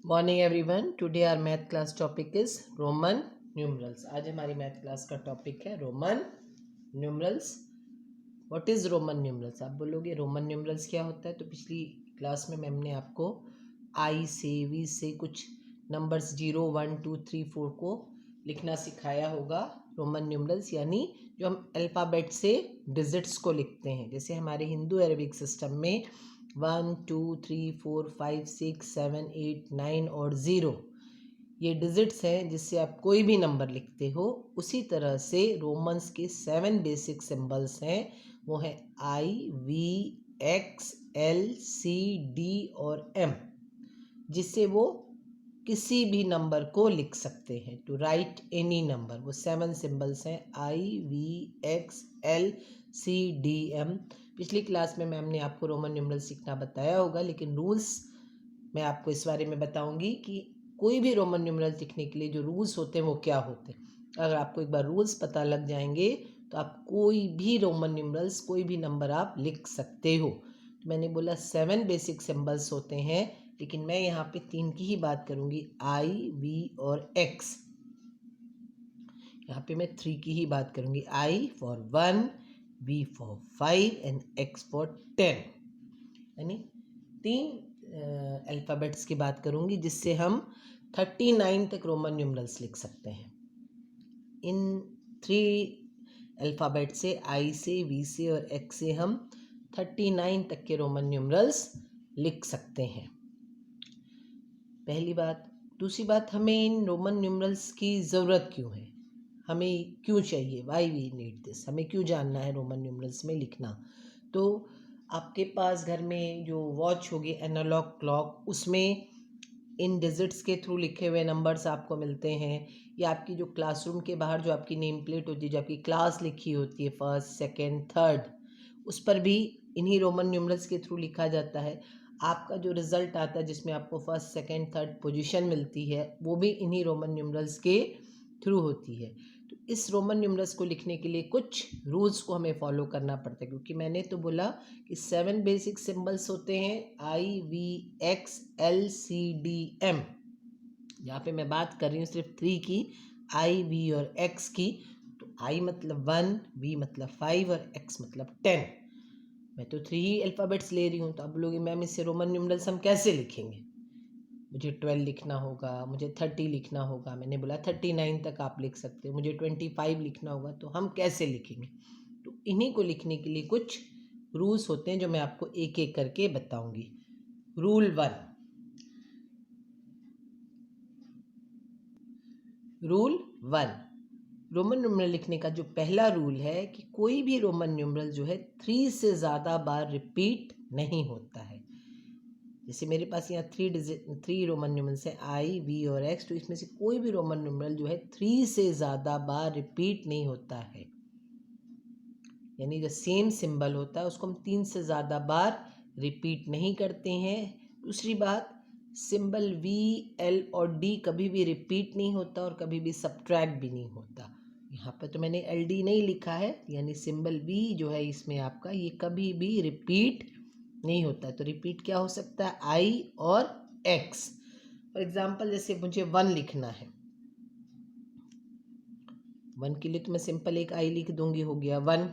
Morning everyone. Today our math class topic is Roman numerals. आज हमारी math class का topic है Roman numerals. What is Roman numerals? आप बोलोगे Roman numerals क्या होता है। तो पिछली क्लास में मैम ने आपको आई से वी से कुछ नंबर्स 0 1 2 3 4 को लिखना सिखाया होगा। रोमन न्यूमरल्स यानी जो हम अल्फ़ाबेट से डिजिट्स को लिखते हैं, जैसे हमारे हिंदू अरबिक सिस्टम में 1 2 3 4 5 6 7 8 9 और 0 ये डिजिट्स हैं जिससे आप कोई भी नंबर लिखते हो। उसी तरह से रोमन्स के 7 बेसिक सिंबल्स हैं, वो हैं I V X L C D और एम, जिससे वो किसी भी नंबर को लिख सकते हैं। टू राइट एनी नंबर, वो 7 सिंबल्स हैं I V X L C D M. पिछली क्लास में मैम ने आपको रोमन न्यूमरल सीखना बताया होगा, लेकिन रूल्स मैं आपको इस बारे में बताऊंगी कि कोई भी रोमन न्यूमरल लिखने के लिए जो रूल्स होते हैं वो क्या होते हैं। अगर आपको एक बार रूल्स पता लग जाएंगे तो आप कोई भी रोमन न्यूमरल्स, कोई भी नंबर आप लिख सकते हो। तो मैंने बोला 7 बेसिक सिंबल्स होते हैं, लेकिन मैं यहाँ पे 3 की ही बात करूँगी, आई वी और एक्स। यहाँ पे मैं 3 की ही बात करूँगी, I for 1, V for 5 and X for 10। यानी 3 अल्फ़ाबेट्स की बात करूँगी जिससे हम 39 तक रोमन न्यूमरल्स लिख सकते हैं। इन 3 अल्फ़ाबेट से, आई से, वी से और एक्स से हम 39 तक के रोमन न्यूमरल्स लिख सकते हैं। पहली बात। दूसरी बात, हमें इन रोमन न्यूमरल्स की ज़रूरत क्यों है, हमें क्यों चाहिए, वाई वी नीड दिस, हमें क्यों जानना है रोमन न्यूमरल्स में लिखना। तो आपके पास घर में जो वॉच होगी एनालॉग क्लॉक, उसमें इन डिजिट्स के थ्रू लिखे हुए नंबर्स आपको मिलते हैं, या आपकी जो क्लासरूम के बाहर जो आपकी नेम प्लेट होती है, जो आपकी क्लास लिखी होती है, फर्स्ट सेकेंड थर्ड, उस पर भी इन्हीं रोमन न्यूमरल्स के थ्रू लिखा जाता है। आपका जो रिज़ल्ट आता है जिसमें आपको फर्स्ट सेकेंड थर्ड पोजीशन मिलती है, वो भी इन्हीं रोमन न्यूमरल्स के थ्रू होती है। तो इस रोमन न्यूमरल्स को लिखने के लिए कुछ रूल्स को हमें फॉलो करना पड़ता है, क्योंकि मैंने तो बोला कि 7 बेसिक सिंबल्स होते हैं, I V X L C D M. यहाँ पे मैं बात कर रही हूँ सिर्फ 3 की, आई वी और एक्स की। तो आई मतलब 1, वी मतलब 5 और एक्स मतलब 10। मैं तो 3 ही अल्फ़ाबेट्स ले रही हूँ। तो आप बोलोगे मैम इससे रोमन न्यूमरल्स हम कैसे लिखेंगे, मुझे 12 लिखना होगा, मुझे 30 लिखना होगा। मैंने बोला 39 तक आप लिख सकते हो, मुझे 25 लिखना होगा, तो हम कैसे लिखेंगे। तो इन्हीं को लिखने के लिए कुछ रूल्स होते हैं जो मैं आपको एक एक करके बताऊंगी। रूल 1। रूल 1, रोमन न्यूमरल लिखने का जो पहला रूल है कि कोई भी रोमन न्यूमरल जो है 3 से ज़्यादा बार रिपीट नहीं होता है। जैसे मेरे पास यहाँ 3 रोमन न्यूमरल्स हैं, आई वी और एक्स, तो इसमें से कोई भी रोमन न्यूमरल जो है 3 से ज़्यादा बार रिपीट नहीं होता है। यानी जो सेम सिंबल होता है उसको हम 3 से ज़्यादा बार रिपीट नहीं करते हैं। दूसरी बात, सिंबल वी एल और डी कभी भी रिपीट नहीं होता और कभी भी सब्ट्रैक्ट भी नहीं होता। यहाँ पर तो मैंने एल डी नहीं लिखा है, यानी सिंबल वी जो है इसमें आपका, ये कभी भी रिपीट नहीं होता है। तो रिपीट क्या हो सकता है, आई और एक्स। फॉर एग्जाम्पल जैसे मुझे 1 लिखना है, 1 के लिए तो मैं सिंपल एक आई लिख दूंगी, हो गया 1,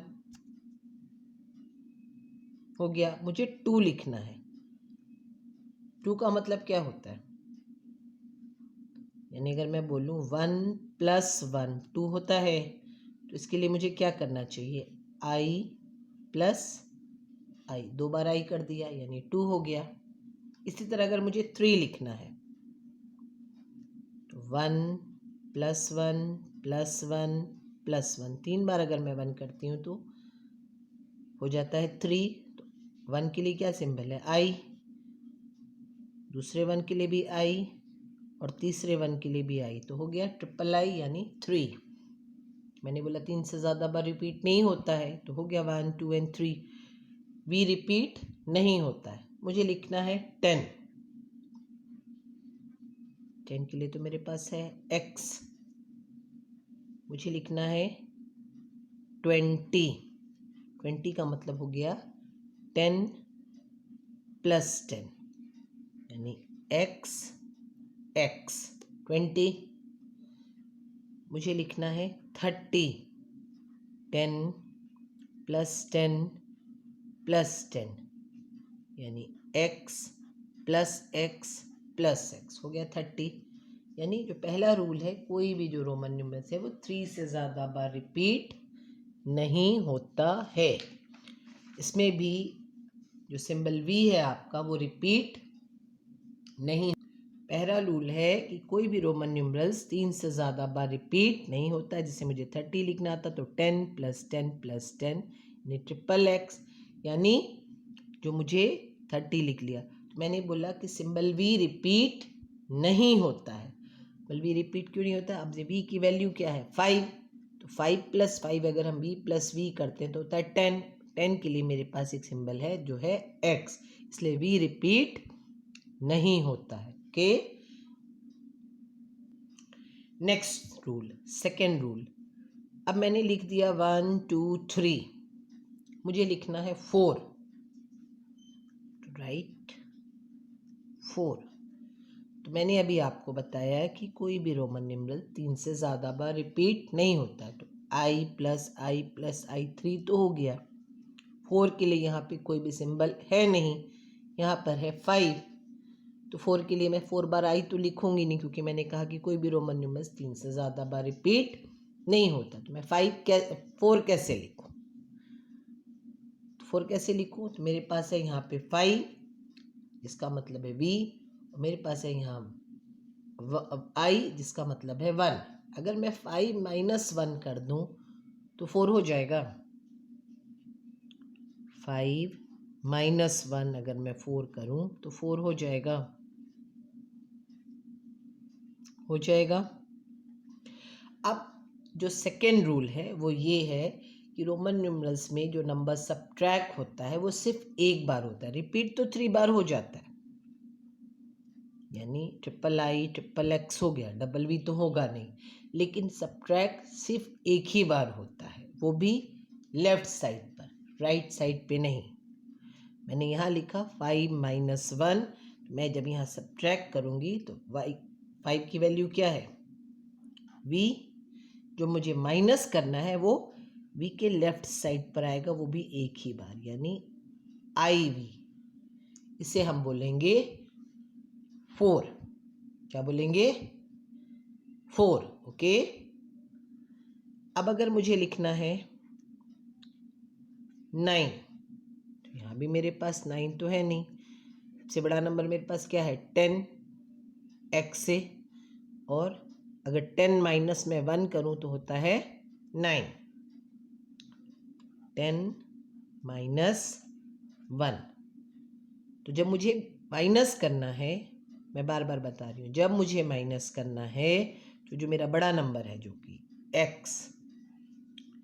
हो गया। मुझे 2 लिखना है, 2 का मतलब क्या होता है, यानी अगर मैं बोलूँ 1 + 1 2 होता है, तो इसके लिए मुझे क्या करना चाहिए, आई प्लस आई, 2 बार आई कर दिया यानी 2 हो गया। इसी तरह अगर मुझे 3 लिखना है, तो 1 + 1 + 1 + 1, 3 बार अगर मैं 1 करती हूँ तो हो जाता है 3। तो 1 के लिए क्या सिंबल है, आई, दूसरे 1 के लिए भी आई और तीसरे 1 के लिए भी आई, तो हो गया ट्रिपल आई यानी 3। मैंने बोला 3 से ज़्यादा बार रिपीट नहीं होता है, तो हो गया 1 2 एंड 3। वी रिपीट नहीं होता है। मुझे लिखना है 10, 10 के लिए तो मेरे पास है x। मुझे लिखना है 20, 20 का मतलब हो गया 10 + 10 यानी x x 20, मुझे लिखना है 30, 10 प्लस 10 प्लस 10 यानी x plus x plus x हो गया 30। यानी जो पहला रूल है, कोई भी जो रोमन न्यूमरल्स है वो 3 से ज़्यादा बार रिपीट नहीं होता है। इसमें भी जो सिंबल v है आपका वो रिपीट नहीं। पहला रूल है कि कोई भी रोमन न्यूमरल्स 3 से ज़्यादा बार रिपीट नहीं होता है। जैसे मुझे 30 लिखना था तो 10 प्लस 10 प्लस 10 यानी ट्रिपल एक्स, यानी जो मुझे 30 लिख लिया। तो मैंने बोला कि सिंबल v रिपीट नहीं होता है। सिंबल v रिपीट क्यों नहीं होता? अब v की वैल्यू क्या है? 5, तो 5 प्लस 5 अगर हम v प्लस v करते हैं तो होता है 10। 10 के लिए मेरे पास एक सिंबल है जो है x, इसलिए v रिपीट नहीं होता है। Okay, next rule, second rule. अब मैंने लिख दिया 1 2 3, मुझे लिखना है 4, राइट 4। तो मैंने अभी आपको बताया है कि कोई भी रोमन न्यूमरल 3 से ज़्यादा बार रिपीट नहीं होता है। तो i प्लस आई प्लस आई 3 तो हो गया। 4 के लिए यहाँ पे कोई भी सिंबल है नहीं, यहाँ पर है 5। तो 4 के लिए मैं 4 बार आई तो लिखूंगी नहीं, क्योंकि मैंने कहा कि कोई भी रोमन न्यूमरल्स 3 से ज़्यादा बार रिपीट नहीं होता। तो मैं 4 कैसे लिखूँ? 4 कैसे लिखूँ? तो मेरे पास है यहाँ पे 5, जिसका मतलब है v, और मेरे पास है यहाँ i, जिसका मतलब है 1। अगर मैं 5 माइनस 1 कर दूँ तो 4 हो जाएगा। 5 माइनस 1 अगर मैं 4 करूँ तो 4 हो जाएगा, हो जाएगा। अब जो सेकेंड रूल है वो ये है कि रोमन न्यूमरल्स में जो नंबर सब्ट्रैक्ट होता है वो सिर्फ एक बार होता है। रिपीट तो 3 बार हो जाता है, यानी ट्रिपल आई ट्रिपल एक्स हो गया, डबल वी तो होगा नहीं, लेकिन सब्ट्रैक्ट सिर्फ एक ही बार होता है, वो भी लेफ्ट साइड पर, राइट साइड पे नहीं। मैंने यहाँ लिखा 5 माइनस 1, मैं जब यहाँ सब्ट्रैक्ट करूँगी तो 5 की वैल्यू क्या है? v, जो मुझे माइनस करना है वो v के लेफ्ट साइड पर आएगा, वो भी एक ही बार, यानी iv। इसे हम बोलेंगे 4। क्या बोलेंगे? 4। ओके। अब अगर मुझे लिखना है 9, तो यहाँ भी मेरे पास 9 तो है नहीं। सबसे बड़ा नंबर मेरे पास क्या है? 10 x से, और अगर 10 माइनस में 1 करूँ तो होता है 9। 10 माइनस 1। तो जब मुझे माइनस करना है, मैं बार बार बता रही हूँ, जब मुझे माइनस करना है तो जो मेरा बड़ा नंबर है जो कि x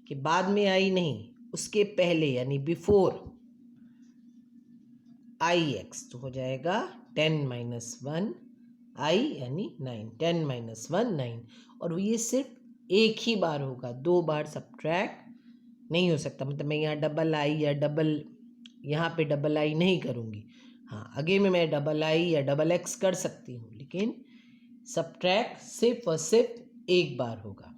के बाद में आई नहीं, उसके पहले यानी बिफोर आई एक्स, तो हो जाएगा 10 माइनस 1 आई यानी 9। 10 माइनस 1 9, और ये सिर्फ एक ही बार होगा, 2 बार सब्ट्रैक्ट नहीं हो सकता। मतलब मैं यहाँ डबल आई या डबल, यहाँ पे डबल आई नहीं करूँगी। हाँ, आगे में मैं डबल आई या डबल एक्स कर सकती हूँ, लेकिन सब्ट्रैक्ट सिर्फ और सिर्फ एक बार होगा।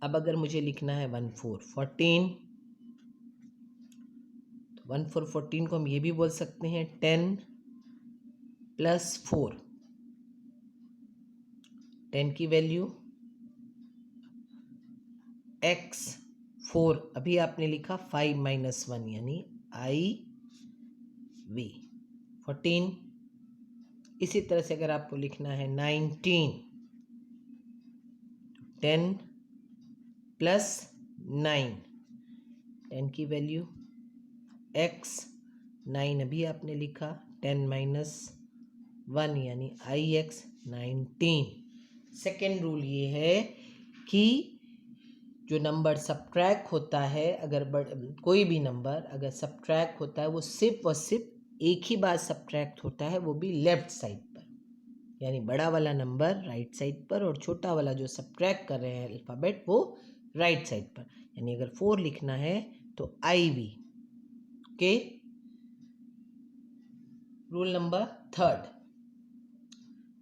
अब अगर मुझे लिखना है 1 4 14, तो 1 4 14 को हम ये भी बोल सकते हैं 10 प्लस 4। 10 की वैल्यू x 4, अभी आपने लिखा 5 माइनस 1 यानी आई वी 14। इसी तरह से अगर आपको लिखना है 19, 10 प्लस 9, 10 की वैल्यू x 9, अभी आपने लिखा 10 माइनस 1 यानी आई एक्स 19। सेकेंड रूल ये है कि जो नंबर सब्ट्रैक्ट होता है, अगर कोई भी नंबर अगर सब्ट्रैक्ट होता है वो सिर्फ और सिर्फ एक ही बार सब्ट्रैक्ट होता है, वो भी लेफ्ट साइड पर, यानी बड़ा वाला नंबर राइट साइड पर और छोटा वाला जो सब्ट्रैक्ट कर रहे हैं अल्फ़ाबेट वो राइट साइड पर। यानी अगर 4 लिखना है तो I V. Okay, rule number third,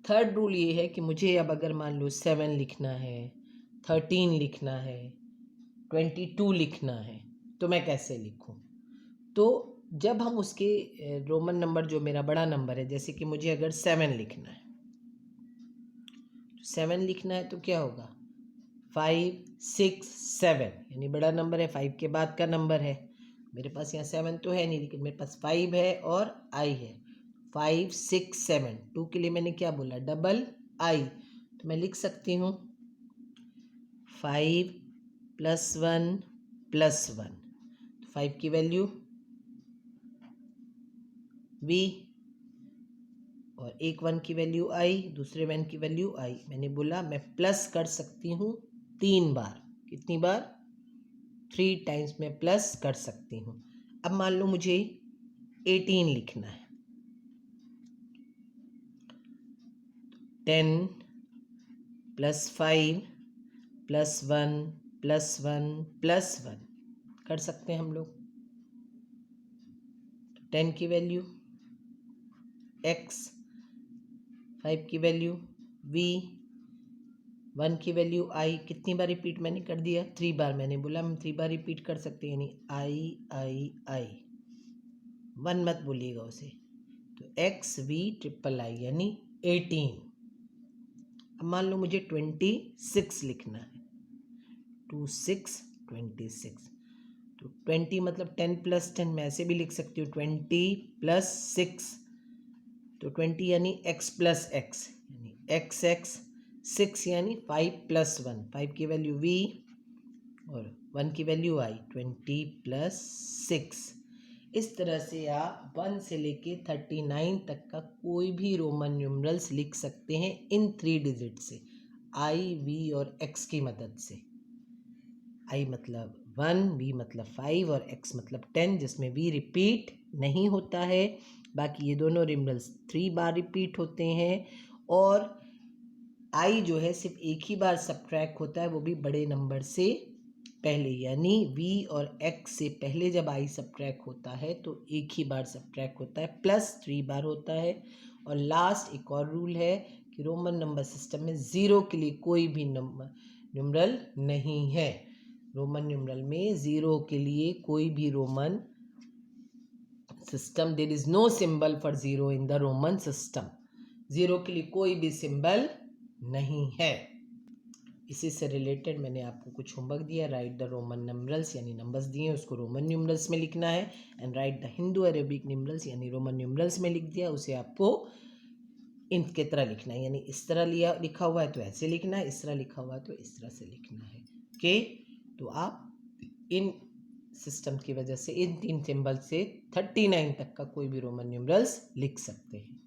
third rule ये है कि मुझे अब अगर मान लो 7 लिखना है, 13 लिखना है, 22 लिखना है, तो मैं कैसे लिखूं? तो जब हम उसके रोमन नंबर, जो मेरा बड़ा नंबर है, जैसे कि मुझे अगर 7 लिखना है, 7 लिखना है तो क्या होगा? 5 6 7, यानी बड़ा नंबर है, 5 के बाद का नंबर है। मेरे पास यहाँ 7 तो है नहीं, लेकिन मेरे पास 5 है और आई है। 5 6 7, 2 के लिए मैंने क्या बोला? डबल आई। तो मैं लिख सकती हूँ 5 +1 +1। 5 की वैल्यू v, और एक 1 की वैल्यू आई, दूसरे 1 की वैल्यू आई। मैंने बोला मैं प्लस कर सकती हूँ 3 बार। कितनी बार? 3 टाइम्स मैं प्लस कर सकती हूँ। अब मान लो मुझे 18 लिखना है, 10 + 5 + 1 + 1 + 1 कर सकते हैं हम लोग। 10 की वैल्यू x, 5 की वैल्यू v, 1 की वैल्यू i। कितनी बार रिपीट मैंने कर दिया? 3 बार। मैंने बोला हम 3 बार रिपीट कर सकते हैं, यानी i 1 मत बोलिएगा उसे। तो x v ट्रिपल i यानी 18। अब मान लो मुझे 26 लिखना है, 2 6 26। तो 20 मतलब 10 + 10, मैं ऐसे भी लिख सकती हूँ 20 + 6। तो 20 यानी x + x, यानी x 6 यानी 5 + 1। 5 की वैल्यू v और 1 की वैल्यू i। 20 + 6। इस तरह से आप 1 से लेके 39 तक का कोई भी रोमन न्यूमरल्स लिख सकते हैं इन 3 डिजिट से, i, v और x की मदद से। i मतलब 1, v मतलब 5 और x मतलब 10, जिसमें v रिपीट नहीं होता है। बाकी ये दोनों न्यूमरल्स 3 बार रिपीट होते हैं, और i जो है सिर्फ एक ही बार सब्ट्रैक्ट होता है, वो भी बड़े नंबर से पहले। यानी v और x से पहले जब i सब्ट्रैक्ट होता है तो एक ही बार सब्ट्रैक्ट होता है, प्लस 3 बार होता है। और लास्ट एक और रूल है कि रोमन नंबर सिस्टम में 0 के लिए कोई भी नंबर न्यूमरल नहीं है। रोमन न्यूमरल में 0 के लिए कोई भी Roman system, there is no symbol for 0 in the Roman system. 0 के लिए कोई भी सिंबल नहीं है। इसी से रिलेटेड मैंने आपको कुछ होमवर्क दिया। राइट द रोमन न्यूमरल्स, यानी नंबर्स दिए हैं उसको रोमन न्यूमरल्स में लिखना है, and right the Hindu Arabic numerals, यानी रोमन न्यूमरल्स में लिख दिया, उसे आपको इनके तरह लिखना है। यानी इस तरह लिखा हुआ है तो ऐसे लिखना है, इस तरह लिखा हुआ है तो इस तरह से लिखना है। ओके, तो आप इन सिस्टम की वजह से इन 3 सिंबल से 39 तक का कोई भी रोमन न्यूमरल्स लिख सकते हैं।